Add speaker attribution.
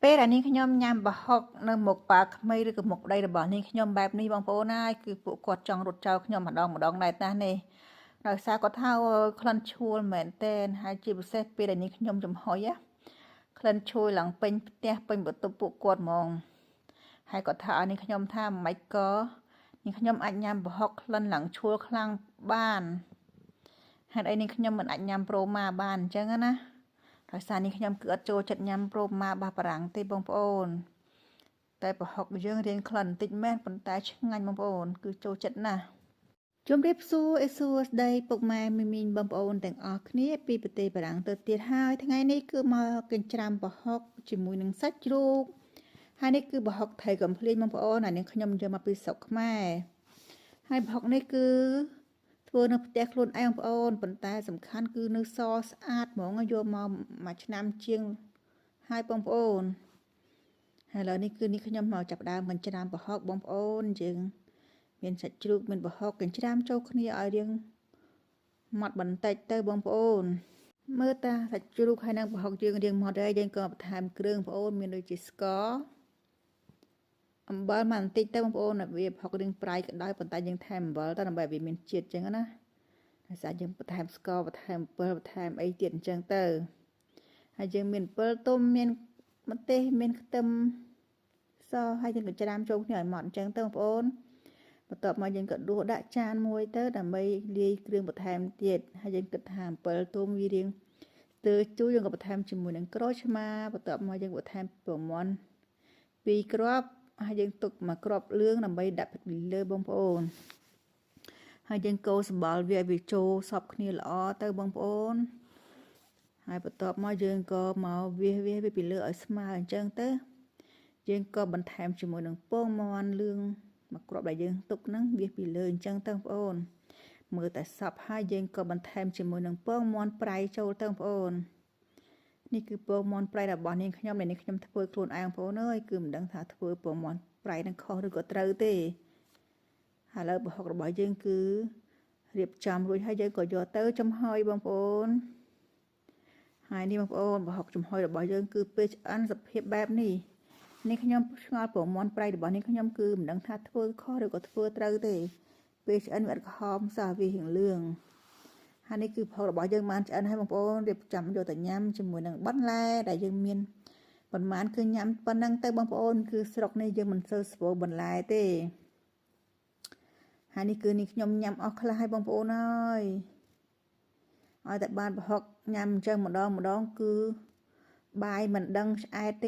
Speaker 1: ពេលអានេះខ្ញុំញ៉ាំប្រហុកនៅមុខប៉ាក្មេងឬក៏មុខប្តីរបស់នេះខ្ញុំបែបនេះបងប្អូនហើយគឺពួកគាត់ចង់រត់ចោលខ្ញុំម្ដងដែរតានេះដោយសារគាត់ថាក្លិនឈួលមែនទែនហើយជាពិសេសពេលដែលនេះខ្ញុំចំហុយក្លិនឈួលឡើងពេញផ្ទះពេញបន្ទប់ពួកគាត់ហ្មងហើយគាត់ថានេះខ្ញុំថាមិនក៏នេះខ្ញុំអាចញ៉ាំប្រហុកក្លិនឡើងឈួលខ្លាំងបានហេតុអីនេះខ្ញុំមិនអាចញ៉ាំប្រូម៉ាបានអញ្ចឹងណាដោយសារនេះខ្ញុំគឺអត់ចូលចិត្តញ៉ាំប្រូម៉ាបាសបារាំងទេបងប្អូនតែប្រហុកយើងរៀងក្លិនបន្តិចមែនប៉ុន្តែឆ្ងាញ់បងប្អូនគឺចូលចិត្តណាស់ជម្រាបសួរស្ដីពុកម៉ែមីងបងប្អូនទាំងអស់គ្នាពីប្រទេសបារាំងទៅទៀតហើយថ្ងៃនេះគឺមកកញ្ច្រាំប្រហុកជាមួយនឹងសាច់ជ្រូកហើយនេះគឺប្រហុកថៃកំភ្លៀងបងប្អូនអានេះខ្ញុំយកមកពីស្រុកខ្មែរហើយប្រហុកនេះគឺធ្វើនៅផ្ទះខ្លួនឯងបងប្អូនប៉ុន្តែសំខាន់គឺនៅសស្អាតហ្មងយកមកមួយឆ្នាំជាងហើយបងប្អូនហើយឥឡូវនេះគឺនេះខ្ញុំមកចាប់ដើមកញ្ច្រាំប្រហុកបងប្អូនយើងមានសាច់ជ្រូកមានប្រហុកកញ្ច្រាំចូលគ្នាឲ្យរៀងម៉ត់បន្តិចទៅបងប្អូនមើលតាសាច់ជ្រូកហើយនឹងប្រហុកយើងរៀងម៉ត់ហើយយើងក៏បន្ថែមគ្រឿងបងប្អូនមានដូចជាស្ករអំបិលមកបន្តិចទៅបងប្អូនវាប្រហុករៀងប្រៃក៏ដោយប៉ុន្តែយើងថែមអំបិលទៅដើម្បីវាមានជាតិអញ្ចឹងណាហើយសាច់យើងបន្ថែមស្ករបន្ថែមអំបិលបន្ថែមអីទៀតអញ្ចឹងទៅហើយយើងមានអំបិលទុំមានម្ទេសមានខ្ទឹមសហើយយើងក៏ច្រាមចូលគ្នាឲ្យម៉ត់អញ្ចឹងទៅបងប្អូនបន្ទាប់មកយើងក៏ដួសដាក់ចានមួយទៅដើម្បីលាយគ្រឿងបន្ថែមទៀតហើយយើងគិតថាអំបិលទុំវារៀងស្ទើរជូរយើងក៏បន្ថែមជាមួយនឹងក្រូចឆ្មាបន្ទាប់មកយើងបន្ថែមពងមាន់2គ្រាប់ហើយយើងទុកមួយគ្រាប់លឿងដើម្បីដាក់ពីលើបងប្អូនហើយយើងកូរសម្បល់វាចូលសព្វគ្នាល្អទៅបងប្អូនហើយបន្ទាប់មកយើងក៏មកវាពីលើឲ្យស្មើអញ្ចឹងទៅយើងក៏បន្ថែមជាមួយនឹងពងមាន់លឿងមួយគ្រាប់ដែលយើងទុកហ្នឹងវាពីលើអញ្ចឹងទៅបងប្អូនមើលតែសព្វហើយយើងក៏បន្ថែមជាមួយនឹងពងមាន់ប្រៃចូលទៅបងប្អូននេះគឺពងមាន់ប្រៃរបស់នាងខ្ញុំដែលនេះខ្ញុំធ្វើខ្លួនឯងបងប្អូនអើយគឺមិនដឹងថាធ្វើពងមាន់ប្រៃនឹងខុសឬក៏ត្រូវទេហើយឥឡូវប្រហុករបស់យើងគឺរៀបចំរួចហើយយើងក៏យកទៅចំហុយបងប្អូនហើយនេះបងប្អូនប្រហុកចំហុយរបស់យើងគឺពេលឆ្អិនសភាពបែបនេះខ្ញុំឆ្ងល់ពងមាន់ប្រៃរបស់នេះខ្ញុំគឺមិនដឹងថាធ្វើខុសឬក៏ធ្វើត្រូវទេពេលឆ្អិនវាអត់ក្រហមសោះវារៀងលឿងហើយនេះគឺប្រហុករបស់យើងបានឆ្អិនហើយបងប្អូនរៀបចំយកទៅញ៉ាំជាមួយនឹងបន្លែដែលយើងមានប៉ុន្មានគឺញ៉ាំប៉ុណ្ណឹងទៅបងប្អូនគឺស្រុកនេះយើងមិនសូវស្រួលបន្លែទេហើយនេះគឺនេះខ្ញុំញ៉ាំអស់ខ្លះហើយបងប្អូនអើយឲ្យតែបានប្រហុកញ៉ាំអញ្ចឹងម្ដងគឺបាយមិនដឹងឆ្អែតទេ